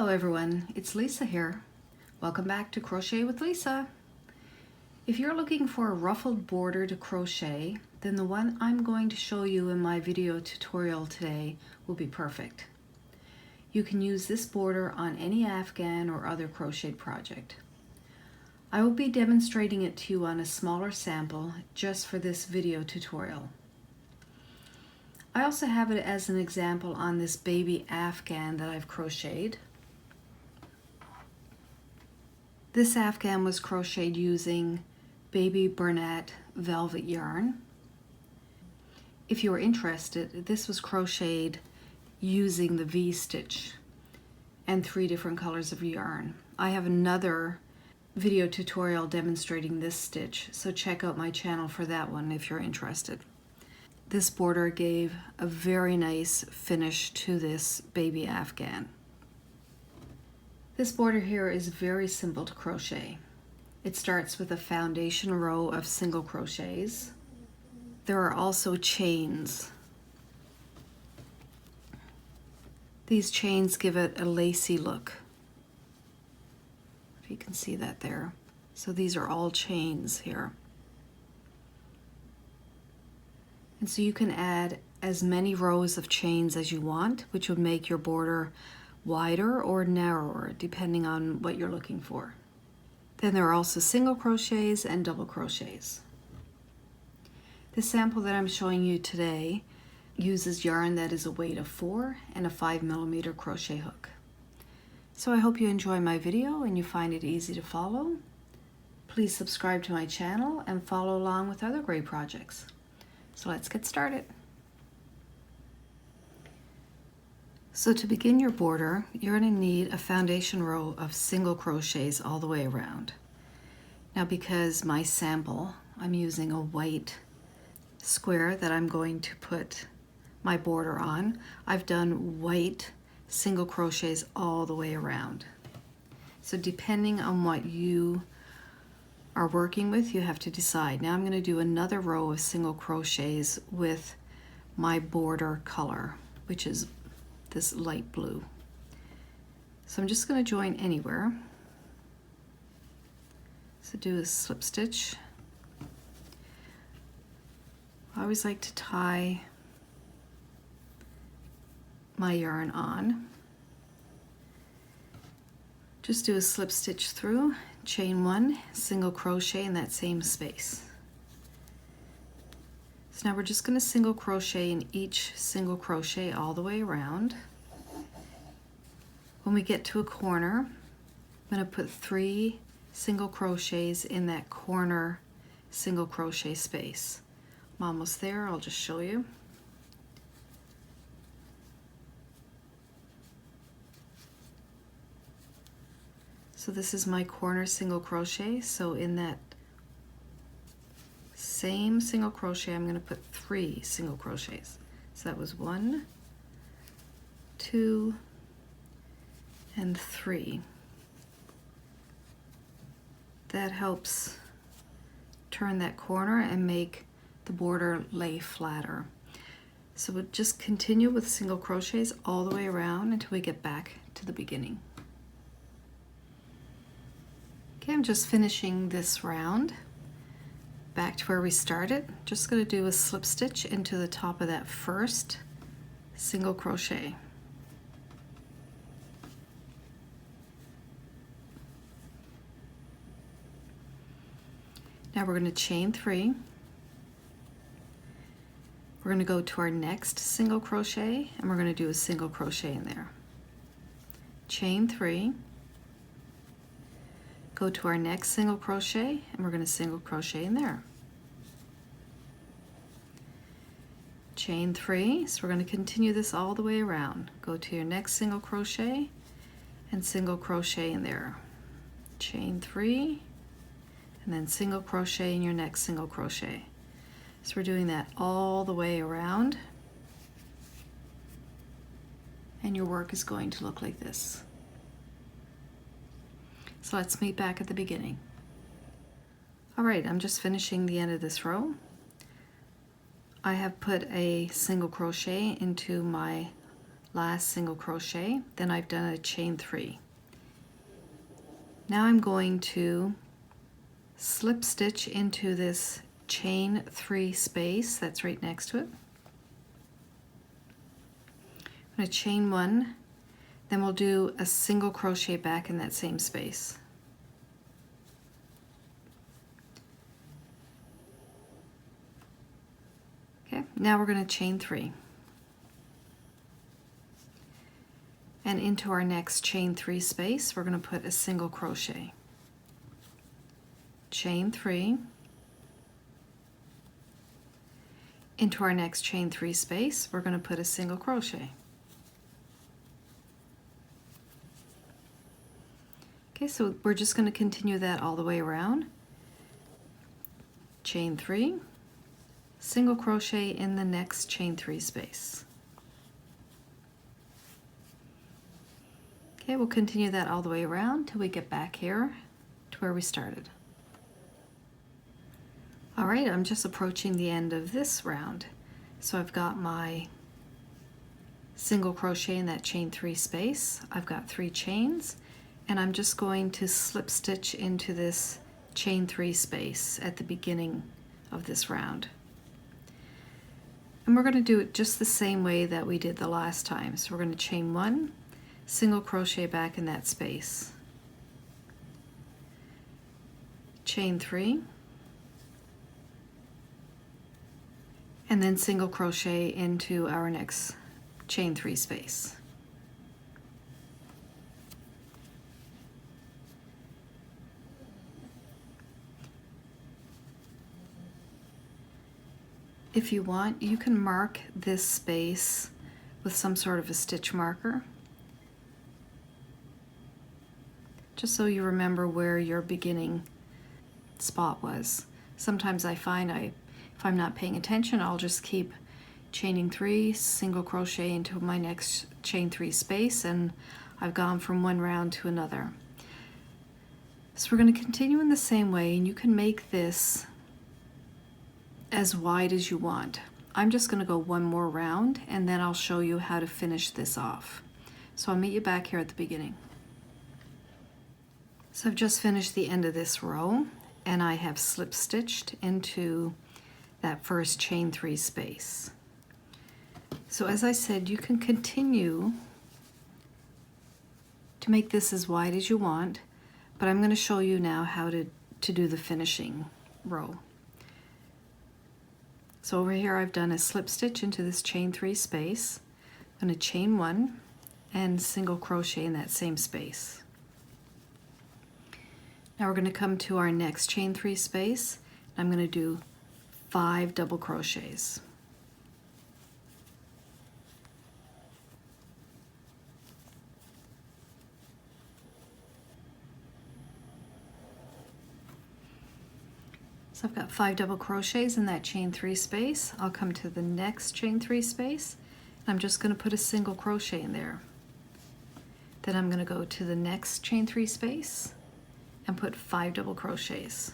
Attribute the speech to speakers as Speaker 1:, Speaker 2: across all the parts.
Speaker 1: Hello everyone, it's Lisa here. Welcome back to Crochet with Lisa. If you're looking for a ruffled border to crochet, then the one I'm going to show you in my video tutorial today will be perfect. You can use this border on any afghan or other crocheted project. I will be demonstrating it to you on a smaller sample just for this video tutorial. I also have it as an example on this baby afghan that I've crocheted. This afghan was crocheted using baby Bernat velvet yarn. If you are interested, this was crocheted using the V-stitch and 3 different colors of yarn. I have another video tutorial demonstrating this stitch, so check out my channel for that one if you're interested. This border gave a very nice finish to this baby afghan. This border here is very simple to crochet. It starts with a foundation row of single crochets. There are also chains. These chains give it a lacy look. If you can see that there. So these are all chains here. And so you can add as many rows of chains as you want, which would make your border wider or narrower depending on what you're looking for. Then there are also single crochets and double crochets. The sample that I'm showing you today uses yarn that is a weight of 4 and a 5mm crochet hook. So I hope you enjoy my video and you find it easy to follow. Please subscribe to my channel and follow along with other great projects. So let's get started. So to begin your border, you're going to need a foundation row of single crochets all the way around. Now because my sample, I'm using a white square that I'm going to put my border on, I've done white single crochets all the way around. So depending on what you are working with, you have to decide. Now I'm going to do another row of single crochets with my border color, which is this light blue. So I'm just going to join anywhere. So do a slip stitch. I always like to tie my yarn on. Just do a slip stitch through, chain 1, single crochet in that same space. So now we're just going to single crochet in each single crochet all the way around. When we get to a corner, I'm going to put 3 single crochets in that corner single crochet space. I'm almost there, I'll just show you. So this is my corner single crochet, so in that same single crochet I'm going to put 3 single crochets. So that was 1, 2, and 3. That helps turn that corner and make the border lay flatter. So we'll just continue with single crochets all the way around until we get back to the beginning. Okay, I'm just finishing this round. Back to where we started. Just going to do a slip stitch into the top of that first single crochet. Now we're going to chain 3. We're going to go to our next single crochet and we're going to do a single crochet in there. Chain 3. Go to our next single crochet and we're going to single crochet in there. Chain 3, so we're going to continue this all the way around. Go to your next single crochet and single crochet in there. Chain 3 and then single crochet in your next single crochet. So we're doing that all the way around and your work is going to look like this. So let's meet back at the beginning. All right, I'm just finishing the end of this row. I have put a single crochet into my last single crochet, then I've done a chain 3. Now I'm going to slip stitch into this chain 3 space that's right next to it. I'm going to chain 1, then we'll do a single crochet back in that same space. Okay, now we're going to chain 3. And into our next chain 3 space, we're going to put a single crochet. Chain 3. Into our next chain 3 space, we're going to put a single crochet. Okay, so we're just going to continue that all the way around. Chain 3, single crochet in the next chain 3 space. Okay, we'll continue that all the way around till we get back here to where we started. All right, I'm just approaching the end of this round. So I've got my single crochet in that chain 3 space. I've got 3 chains, and I'm just going to slip stitch into this chain 3 space at the beginning of this round. And we're going to do it just the same way that we did the last time. So we're going to chain 1, single crochet back in that space, chain 3, and then single crochet into our next chain 3 space. If you want, you can mark this space with some sort of a stitch marker, just so you remember where your beginning spot was. Sometimes I find if I'm not paying attention, I'll just keep chaining 3, single crochet into my next chain 3 space, and I've gone from one round to another. So we're going to continue in the same way, and you can make this as wide as you want. I'm just going to go one more round, and then I'll show you how to finish this off. So I'll meet you back here at the beginning. So I've just finished the end of this row, and I have slip stitched into that first chain 3 space. So as I said, you can continue to make this as wide as you want, but I'm going to show you now how to do the finishing row. So over here I've done a slip stitch into this chain 3 space. I'm going to chain 1 and single crochet in that same space. Now we're going to come to our next chain 3 space. I'm going to do 5 double crochets. So I've got 5 double crochets in that chain 3 space. I'll come to the next chain 3 space. I'm just going to put a single crochet in there. Then I'm going to go to the next chain 3 space and put 5 double crochets.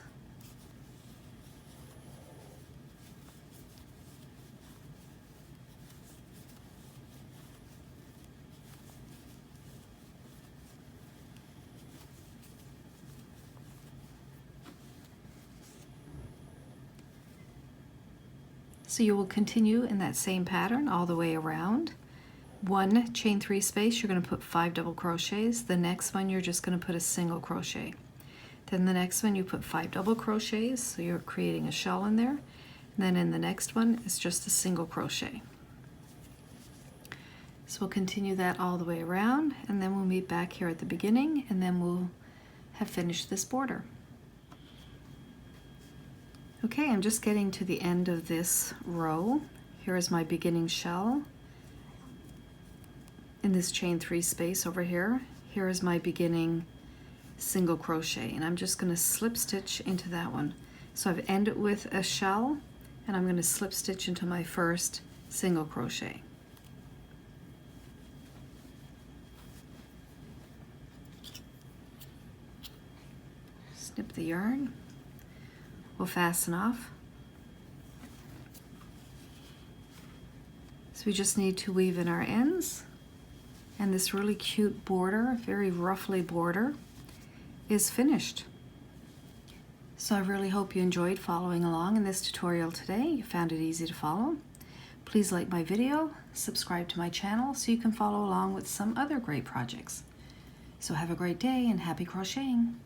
Speaker 1: So you will continue in that same pattern all the way around. One chain 3 space, you're going to put 5 double crochets. The next one, you're just going to put a single crochet. Then the next one, you put 5 double crochets, so you're creating a shell in there. And then in the next one, it's just a single crochet. So we'll continue that all the way around, and then we'll meet back here at the beginning, and then we'll have finished this border. Okay, I'm just getting to the end of this row. Here is my beginning shell in this chain 3 space over here. Here is my beginning single crochet, and I'm just going to slip stitch into that one. So I've ended with a shell, and I'm going to slip stitch into my first single crochet. Snip the yarn. We'll fasten off. So we just need to weave in our ends And this really cute border, very ruffly border, is finished. So I really hope you enjoyed following along in this tutorial today. You found it easy to follow. Please like my video, subscribe to my channel so you can follow along with some other great projects. So have a great day and happy crocheting!